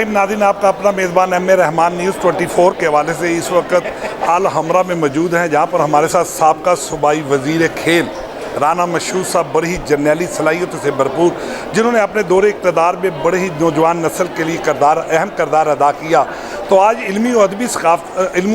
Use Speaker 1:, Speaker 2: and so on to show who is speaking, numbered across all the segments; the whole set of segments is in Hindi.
Speaker 1: नाज़रीन, आपका अपना मेज़बान एम ए रहमान न्यूज़ 24 के हवाले से इस वक्त अल हमरा में मौजूद हैं, जहाँ पर हमारे साथ साबका सूबाई वज़ीर खेल राना मशहूद साहब बड़ी ही जर्नैली सलाहियतों से भरपूर, जिन्होंने अपने दौरे इक़्तिदार में बड़े ही नौजवान नस्ल के लिए अहम किरदार अदा किया। तो आज इल्मी व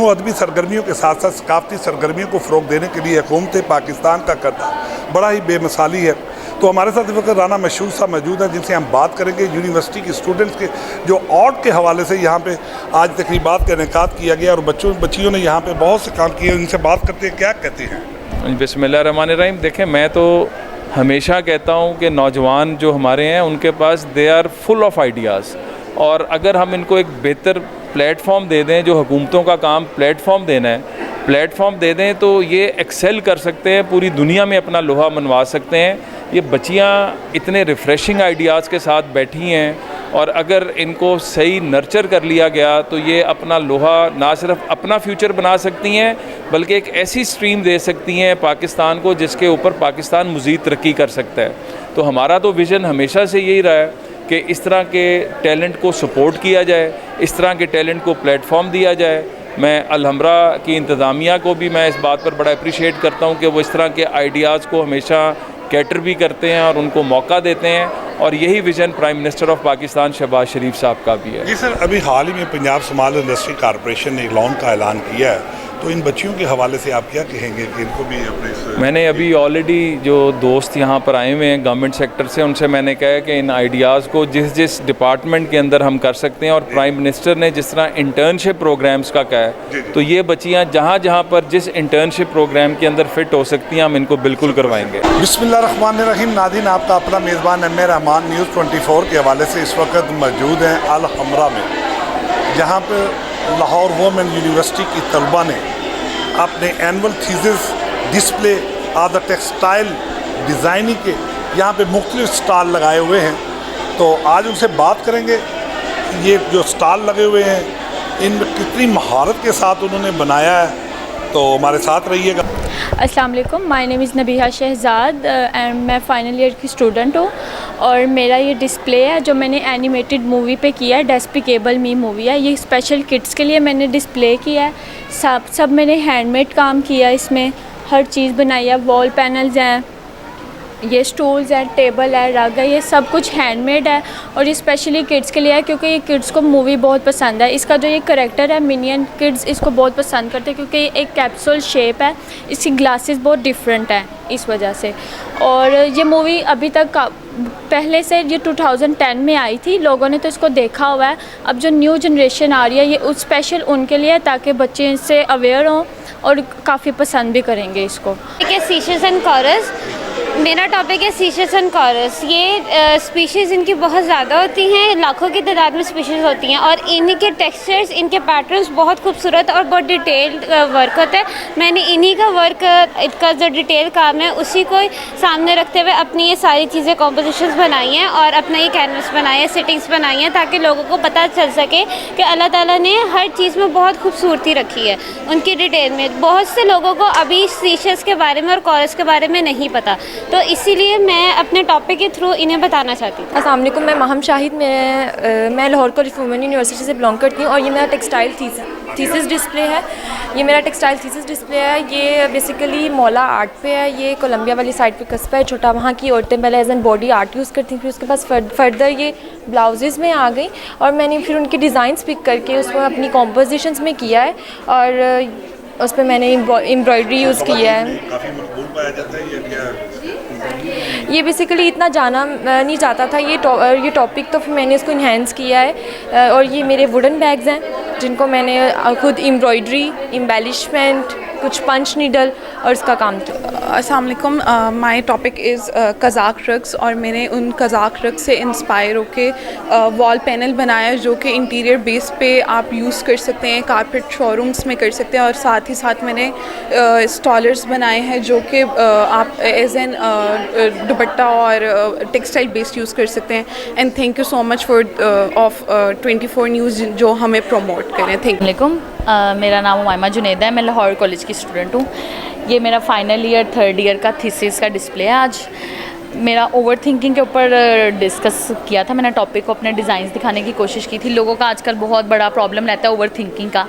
Speaker 1: अदबी सरगर्मियों के साथ साथ सकाफ़ती सरगर्मियों को फ़रोग़ देने के लिए हुकूमत पाकिस्तान का किरदार बड़ा ही बेमिसाली है। तो हमारे साथ इस वक्त राना मशहूद साहब मौजूद हैं, जिनसे हम बात करेंगे यूनिवर्सिटी के स्टूडेंट्स के जो आर्ट के हवाले से यहाँ पे आज तकरीबात का इनेकाद किया गया और बच्चियों ने यहाँ पे बहुत से काम किए। उनसे बात करते हैं, क्या कहते हैं।
Speaker 2: बिस्मिल्लाहिर्रहमानिर्रहीम। देखें, मैं तो हमेशा कहता हूँ कि नौजवान जो हमारे हैं उनके पास they are full of ideas, और अगर हम इनको एक बेहतर प्लेटफॉर्म दे दें, जो हुकूमतों का काम प्लेटफॉर्म देना है, प्लेटफॉर्म दे दें तो ये एक्सेल कर सकते हैं, पूरी दुनिया में अपना लोहा मनवा सकते हैं। ये बच्चियाँ इतने रिफ़्रेशिंग आइडियाज़ के साथ बैठी हैं, और अगर इनको सही नर्चर कर लिया गया तो ये अपना लोहा ना सिर्फ अपना फ्यूचर बना सकती हैं, बल्कि एक ऐसी स्ट्रीम दे सकती हैं पाकिस्तान को जिसके ऊपर पाकिस्तान मज़ीद तरक्की कर सकता है। तो हमारा तो विज़न हमेशा से यही रहा है कि इस तरह के टैलेंट को सपोर्ट किया जाए, इस तरह के टैलेंट को प्लेटफॉर्म दिया जाए। मैं अल हमरा की इंतज़ामिया को भी मैं इस बात पर बड़ा अप्रिशिएट करता हूँ कि वो इस तरह के आइडियाज़ को हमेशा कैटर भी करते हैं और उनको मौका देते हैं, और यही vision prime minister of Pakistan Shahbaz Sharif साहब का भी है।
Speaker 1: जी सर, अभी हाल ही में पंजाब स्मॉल इंडस्ट्री कॉरपोरेशन ने एक लोन का ऐलान किया है, तो इन बच्चियों के हवाले से आप क्या कहेंगे कि इनको भी अपने
Speaker 2: मैंने अभी ऑलरेडी जो दोस्त यहाँ पर आए हुए हैं गवर्नमेंट सेक्टर से, उनसे मैंने कहा कि इन आइडियाज़ को जिस जिस डिपार्टमेंट के अंदर हम कर सकते हैं, और प्राइम मिनिस्टर ने जिस तरह इंटर्नशिप प्रोग्राम्स का कहा है, तो ये बच्चियाँ जहाँ जहाँ पर जिस इंटर्नशिप प्रोग्राम के अंदर फ़िट हो सकती हैं हम इनको बिल्कुल करवाएंगे।
Speaker 1: बिस्मिल्लाहिर्रहमानिर्रहीम। नाज़रीन, आपका अपना मेज़बान एम ए रहमान न्यूज़ 24 के हवाले से इस वक्त मौजूद हैं अल हमरा में, जहाँ पर लाहौर वुमेन यूनिवर्सिटी की तलबा ने अपने एनुअल थीसिस डिस्प्ले और द टेक्सटाइल डिज़ाइनिंग के यहाँ पे मुख्तलिफ स्टॉल लगाए हुए हैं। तो आज उनसे बात करेंगे, ये जो स्टॉल लगे हुए हैं इनमें कितनी महारत के साथ उन्होंने बनाया है। तो हमारे साथ रहिएगा।
Speaker 3: अस्सलाम वालेकुम, my name is Nabiha Shahzad and मैं फ़ाइनल ईयर की स्टूडेंट हूँ, और मेरा ये डिस्प्ले है जो मैंने एनिमेटेड मूवी पे किया है, डेस्पिकेबल मी मूवी है। ये स्पेशल किड्स के लिए मैंने डिस्प्ले किया है। सब मैंने हैंडमेड काम किया है, इसमें हर चीज़ बनाई है। वॉल पैनल्स हैं, ये स्टूल्स हैं, टेबल है, रग है, ये सब कुछ हैंडमेड है, और ये स्पेशली किड्स के लिए है क्योंकि ये किड्स को मूवी बहुत पसंद है। इसका जो ये करैक्टर है मिनियन, किड्स इसको बहुत पसंद करते हैं क्योंकि ये एक कैप्सूल शेप है, इसकी ग्लासेस बहुत डिफरेंट हैं इस वजह से। और ये मूवी अभी तक पहले से ये 2010 में आई थी, लोगों ने तो इसको देखा हुआ है। अब जो न्यू जनरेशन आ रही है ये उस स्पेशल उनके लिए है, ताकि बच्चे इससे अवेयर हों और काफ़ी पसंद भी करेंगे इसको।
Speaker 4: सीशेस एंड कॉरस, मेरा टॉपिक है सीशेस एंड कॉरस। ये स्पीशीज़ इनकी बहुत ज़्यादा होती हैं, लाखों की तादाद में स्पीशीज़ होती हैं, और इनके टेक्सचर्स, इनके पैटर्न्स बहुत खूबसूरत और बहुत डिटेल्ड वर्क होता है। मैंने इन्हीं का वर्क, इनका जो डिटेल काम है उसी को सामने रखते हुए अपनी ये सारी चीज़ें कॉम्पोजिशंस बनाई हैं और अपना ये कैनवस बनाया है, सिटिंग्स बनाई हैं, ताकि लोगों को पता चल सके कि अल्लाह ताला ने हर चीज़ में बहुत खूबसूरती रखी है उनकी डिटेल में। बहुत से लोगों को अभी सीशेस के बारे में और कॉरस के बारे में नहीं पता, तो इसीलिए मैं अपने टॉपिक के थ्रू इन्हें बताना चाहती हूँ।
Speaker 5: अस्सलाम वालेकुम, मैं महम शाहिद, मैं लाहौर कॉलेज वुमेन यूनिवर्सिटी से बिलोंग करती हूँ, और ये मेरा टेक्सटाइल थीसिस डिस्प्ले है। ये मेरा टेक्सटाइल थीसिस डिस्प्ले है। ये बेसिकली मौला आर्ट पे है। ये कोलंबिया वाली साइड पे कस्बा है छोटा, वहाँ की औरतें पहले as an body art use करती थी, फिर उसके पास फर्दर ये ब्लाउजेज़ में आ गई, और मैंने फिर उनके डिज़ाइंस पिक करके उसमें अपनी कॉम्पोजिशंस में किया है, और उस पर मैंने एम्ब्रॉयडरी यूज़ किया है।
Speaker 1: काफ़ी मकबूल पाया जाता है ये क्या?
Speaker 5: ये बेसिकली इतना जाना नहीं जाता था ये टॉपिक, तो फिर मैंने इसको इन्हेंस किया है। और ये मेरे वुडन बैग्स हैं जिनको मैंने खुद एम्ब्रॉयडरी, एम्बेलिशमेंट, कुछ पंच नीडल और इसका काम किया।
Speaker 6: अस्सलाम वालेकुम, my topic is Kazakh rugs, और मैंने उन कज़ाक रग्स से इंस्पायर होके वॉल पैनल बनाया जो कि इंटीरियर बेस पे आप यूज़ कर सकते हैं, कारपेट शोरूम्स में कर सकते हैं, और साथ ही साथ मैंने स्टॉलर्स बनाए हैं जो कि आप एज एन दुपट्टा और टेक्सटाइल बेस्ड यूज़ कर सकते हैं। And thank you so much for 24 news जो हमें प्रमोट करें। Thank you.
Speaker 7: मेरा नाम उमाइमा जुनैद है, मैं लाहौर कॉलेज की स्टूडेंट हूँ। ये मेरा फाइनल ईयर 3rd ईयर का थीसिस का डिस्प्ले है आज। मेरा ओवर थिंकिंग के ऊपर डिस्कस किया था। मैंने टॉपिक को अपने डिज़ाइंस दिखाने की कोशिश की थी। लोगों का आजकल बहुत बड़ा प्रॉब्लम रहता है ओवर थिंकिंग का,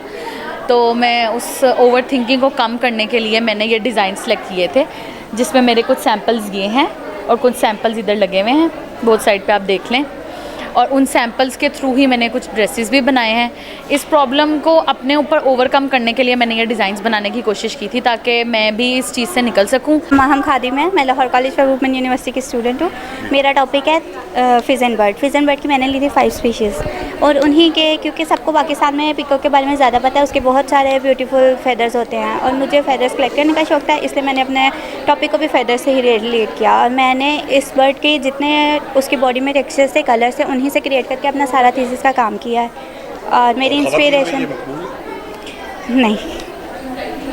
Speaker 7: तो मैं उस ओवर थिंकिंग को कम करने के लिए मैंने ये डिज़ाइन सेलेक्ट किए थे, जिसमें मेरे कुछ सैम्पल्स ये हैं और कुछ सैम्पल्स इधर लगे हुए हैं, बोथ साइड पे आप देख लें। और उन सैम्पल्स के थ्रू ही मैंने कुछ ड्रेसेस भी बनाए हैं। इस प्रॉब्लम को अपने ऊपर ओवरकम करने के लिए मैंने ये डिज़ाइंस बनाने की कोशिश की थी, ताकि मैं भी इस चीज़ से निकल सकूं।
Speaker 8: माहम खादिम है, मैं Lahore college for women university की स्टूडेंट हूँ। मेरा टॉपिक है fish and bird. Fish and bird की मैंने ली थी 5 स्पीशीज़, और उन्हीं के, क्योंकि सबको पाकिस्तान में पिकॉक के बारे में ज़्यादा पता है, उसके बहुत सारे ब्यूटीफुल फेदर्स होते हैं और मुझे फेदर्स कलेक्ट करने का शौक था, इसलिए मैंने अपने टॉपिक को भी फेदर से ही रिलेट किया। और मैंने इस बर्ड के जितने उसकी बॉडी में टेक्सचर्स थे, कलर्स थे, उन्हीं से क्रिएट करके अपना सारा थीसिस का काम किया है। और मेरी इंस्पिरेशन नहीं।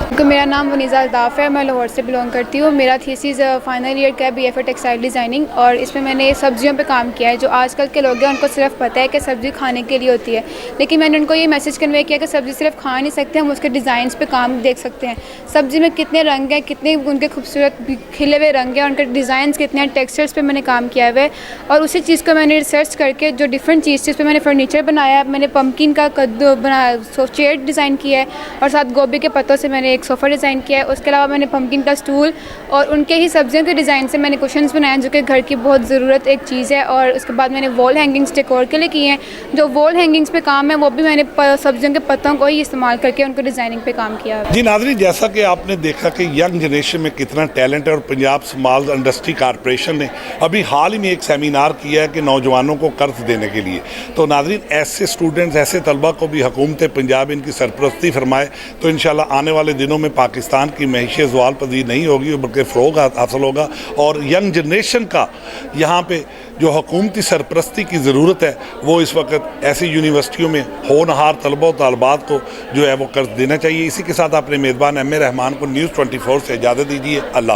Speaker 9: तो मेरा नाम वनीज़ा अल्ताफ़ है, मैं लाहौर से बिलोंग करती हूँ। मेरा थीसिस फाइनल ईयर का है BFA टेक्सटाइल डिज़ाइनिंग, और इसमें मैंने सब्जियों पे काम किया है। जो आजकल के लोग हैं उनको सिर्फ पता है कि सब्ज़ी खाने के लिए होती है, लेकिन मैंने उनको ये मैसेज कन्वे किया कि सब्ज़ी सिर्फ खा नहीं सकते, हम उसके डिज़ाइंस पे काम देख सकते हैं। सब्ज़ी में कितने रंग हैं, कितने उनके खूबसूरत खिले हुए रंग हैं, उनके डिज़ाइंस कितने हैं, टेक्सचर्स पे मैंने काम किया हुआ है। और उसी चीज़ को मैंने रिसर्च करके जो डिफरेंट चीज़ पे मैंने फर्नीचर बनाया, मैंने पम्पकिन का कद्दू बनाया, चेयर डिज़ाइन किया है, और साथ गोभी के पत्तों से मैंने एक सोफ़ा डिज़ाइन किया है। उसके अलावा मैंने पम्पकिन का स्टूल और उनके ही सब्जियों के डिज़ाइन से मैंने कुशन्स बनाए, जो कि घर की बहुत ज़रूरत एक चीज़ है। और उसके बाद मैंने वॉल हैंगिंग्स डेकोर के लिए किए हैं। जो वॉल हैंगिंग्स पे काम है वो भी मैंने सब्जियों के पत्तों को ही इस्तेमाल करके उनको डिज़ाइनिंग पे काम किया है।
Speaker 1: जी नाज़रीन, जैसा कि आपने देखा कि यंग जनरेशन में कितना टैलेंट है, और पंजाब स्मॉल इंडस्ट्री कॉरपोरेशन ने अभी हाल ही में एक सेमिनार किया है कि नौजवानों को कर्ज देने के लिए। तो नाज़रीन, ऐसे स्टूडेंट्स, ऐसे तलबा को भी हुकूमत पंजाब इनकी सरपरस्ती फरमाए तो इंशाल्लाह आने वाले दिनों में पाकिस्तान की मैशत ज़वाल पजीर नहीं होगी, बल्कि फ़रोग हासिल होगा। और यंग जनरेशन का यहाँ पे जो हुकूमती सरपरस्ती की ज़रूरत है, वो इस वक्त ऐसी यूनिवर्सिटियों में होनहार तलबा और तालबात को जो है वो कर्ज देना चाहिए। इसी के साथ अपने मेज़बान MA रहमान को News 24 से इजाज़त दीजिए। अल्लाह।